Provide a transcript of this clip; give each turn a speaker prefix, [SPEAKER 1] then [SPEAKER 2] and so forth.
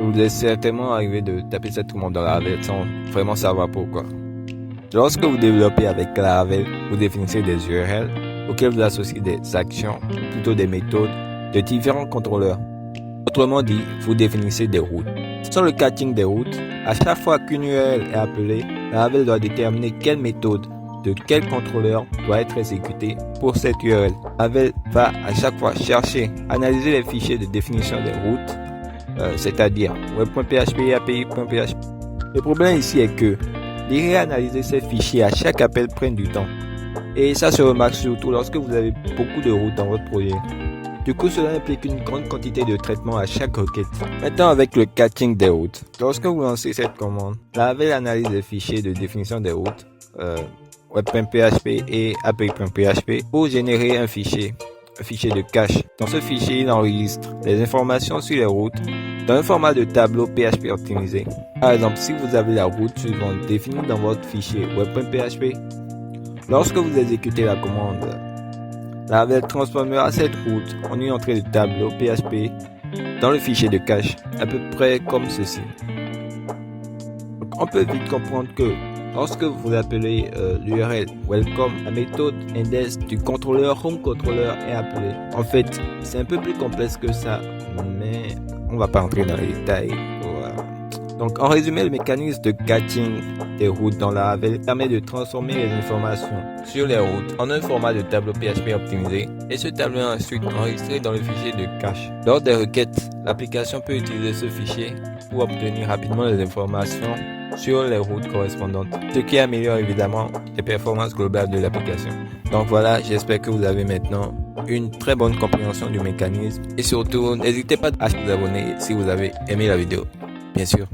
[SPEAKER 1] Vous êtes certainement arrivé de taper cette commande dans Laravel sans vraiment savoir pourquoi. Lorsque vous développez avec Laravel, vous définissez des URL auxquels vous associez des actions, plutôt des méthodes, de différents contrôleurs. Autrement dit, vous définissez des routes. Sans le catching des routes, à chaque fois qu'une URL est appelée, Laravel doit déterminer quelle méthode de quel contrôleur doit être exécutée pour cette URL. Laravel va à chaque fois chercher, analyser les fichiers de définition des routes, c'est-à-dire web.php et api.php. Le problème ici est que les réanalyser ces fichiers à chaque appel prennent du temps. Et ça se remarque surtout lorsque vous avez beaucoup de routes dans votre projet. Du coup, cela implique une grande quantité de traitement à chaque requête. Maintenant, avec le catching des routes, lorsque vous lancez cette commande, Laravel analyse les fichiers de définition des routes, web.php et api.php pour générer un fichier de cache. Dans ce fichier, il enregistre les informations sur les routes dans un format de tableau PHP optimisé. Par exemple, si vous avez la route suivante définie dans votre fichier web.php, lorsque vous exécutez la commande, Laravel transformera cette route en une entrée de tableau PHP dans le fichier de cache, à peu près comme ceci. Donc, on peut vite comprendre que lorsque vous appelez l'URL welcome, la méthode index du contrôleur homeController est appelée. En fait, c'est un peu plus complexe que ça, mais on va pas entrer dans les détails. Donc, en résumé, le mécanisme de catching des routes dans Laravel permet de transformer les informations sur les routes en un format de tableau PHP optimisé et ce tableau est ensuite enregistré dans le fichier de cache. Lors des requêtes, l'application peut utiliser ce fichier pour obtenir rapidement les informations sur les routes correspondantes, ce qui améliore évidemment les performances globales de l'application. Donc voilà, j'espère que vous avez maintenant une très bonne compréhension du mécanisme et surtout, n'hésitez pas à vous abonner si vous avez aimé la vidéo, bien sûr.